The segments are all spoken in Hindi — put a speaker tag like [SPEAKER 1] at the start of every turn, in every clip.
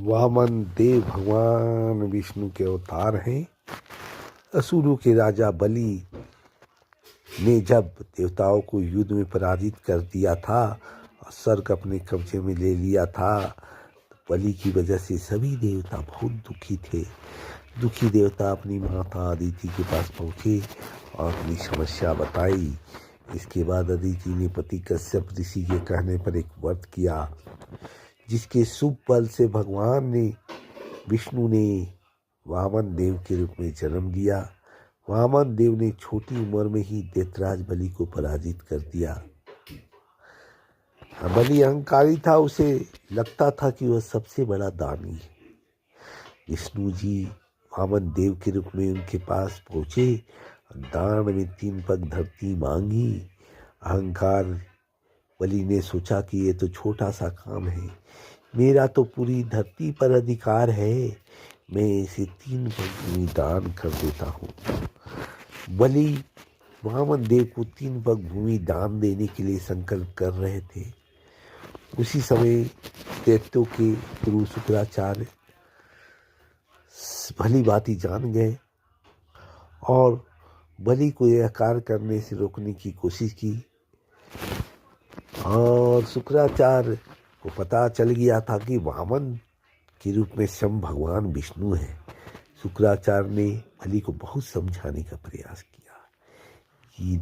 [SPEAKER 1] वामन देव भगवान विष्णु के अवतार हैं। असुरों के राजा बलि ने जब देवताओं को युद्ध में पराजित कर दिया था और स्वर्ग अपने कब्जे में ले लिया था, तो बलि की वजह से सभी देवता बहुत दुखी थे। दुखी देवता अपनी माता अदिति के पास पहुँचे और अपनी समस्या बताई। इसके बाद अदिति ने पति कश्यप ऋषि के कहने पर एक व्रत किया, जिसके शुभ फल से भगवान विष्णु ने वामन देव के रूप में जन्म लिया। वामन देव ने छोटी उम्र में ही दैत्यराज बलि को पराजित कर दिया। बलि अहंकारी था, उसे लगता था कि वह सबसे बड़ा दानी है। विष्णु जी वामन देव के रूप में उनके पास पहुंचे, दान में 3 पग धरती मांगी। अहंकार बलि ने सोचा कि ये तो छोटा सा काम है, मेरा तो पूरी धरती पर अधिकार है, मैं इसे 3 पग भूमि दान कर देता हूँ। बलि वामन देव को 3 पग भूमि दान देने के लिए संकल्प कर रहे थे। उसी समय दैत्यों के गुरु शुक्राचार्य भली भांति जान गए और बलि को यह कार्य करने से रोकने की कोशिश की। और शुक्राचार्य को पता चल गया था कि वामन के रूप में स्वयं भगवान विष्णु है। शुक्राचार्य ने बलि को बहुत समझाने का प्रयास किया कि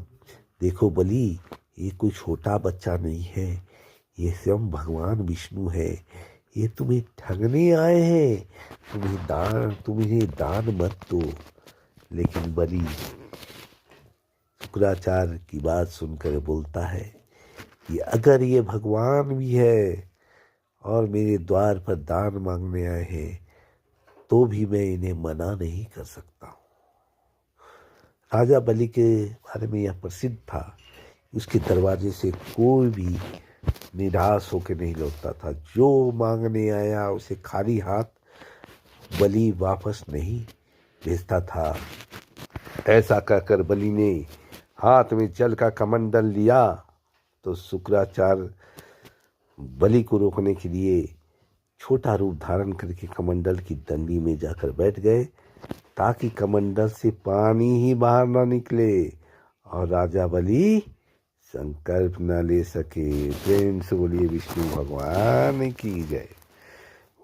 [SPEAKER 1] देखो बलि, ये कोई छोटा बच्चा नहीं है, ये स्वयं भगवान विष्णु है, ये तुम्हें ठगने आए हैं, तुम्हें दान मत दो। लेकिन बलि शुक्राचार्य की बात सुनकर बोलता है कि अगर ये भगवान भी है और मेरे द्वार पर दान मांगने आए हैं, तो भी मैं इन्हें मना नहीं कर सकता हूँ। राजा बलि के बारे में यह प्रसिद्ध था, उसके दरवाजे से कोई भी निराश होकर नहीं लौटता था। जो मांगने आया उसे खाली हाथ बलि वापस नहीं भेजता था। ऐसा कहकर बलि ने हाथ में जल का कमंडल लिया तो शुक्राचार्य बलि को रोकने के लिए छोटा रूप धारण करके कमंडल की डंडी में जाकर बैठ गए, ताकि कमंडल से पानी ही बाहर ना निकले और राजा बलि संकल्प न ले सके। प्रेम से बोलिए विष्णु भगवान की जय।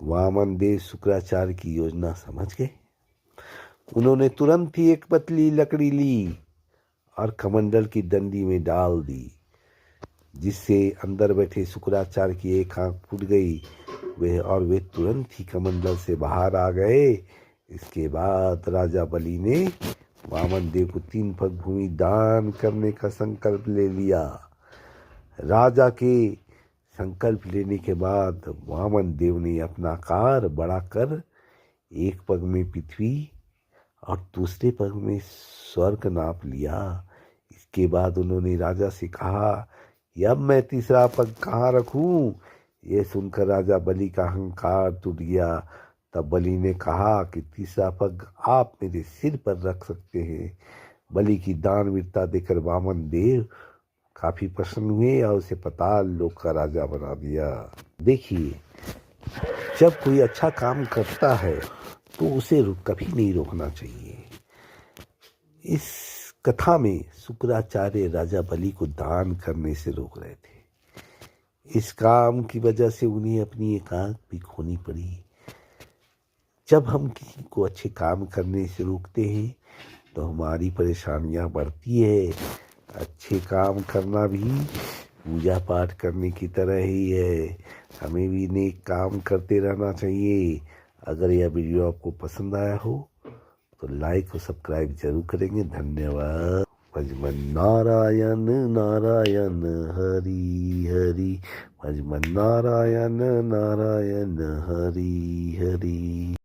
[SPEAKER 1] वामन देव शुक्राचार्य की योजना समझ गए। उन्होंने तुरंत ही एक पतली लकड़ी ली और कमंडल की डंडी में डाल दी, जिससे अंदर बैठे शुक्राचार्य की एक आंख फूट गई वे तुरंत ही कमंडल से बाहर आ गए। इसके बाद राजा बलि ने वामन देव को 3 पग भूमि दान करने का संकल्प ले लिया। राजा के संकल्प लेने के बाद वामन देव ने अपना आकार बड़ा कर एक पग में पृथ्वी और दूसरे पग में स्वर्ग नाप लिया। इसके बाद उन्होंने राजा से कहा कि अब मैं तीसरा पग कहाँ रखूं? ये सुनकर राजा बलि का अहंकार टूट गया। तब बलि ने कहा कि तीसरा पग आप मेरे सिर पर रख सकते हैं। बलि की दानवीरता देखकर वामन देव काफी प्रसन्न हुए और उसे पाताल लोक का राजा बना दिया। देखिए, जब कोई अच्छा काम करता है तो उसे कभी नहीं रोकना चाहिए। इस कथा में शुक्राचार्य राजा बलि को दान करने से रोक रहे थे। इस काम की वजह से उन्हें अपनी एक आंख भी खोनी पड़ी। जब हम किसी को अच्छे काम करने से रोकते हैं तो हमारी परेशानियां बढ़ती है। अच्छे काम करना भी पूजा पाठ करने की तरह ही है। हमें भी नेक काम करते रहना चाहिए। अगर यह वीडियो आपको पसंद आया हो तो लाइक और सब्सक्राइब जरूर करेंगे। धन्यवाद। भजमन नारायण नारायण हरि हरि, भजमन नारायण नारायण हरि हरि।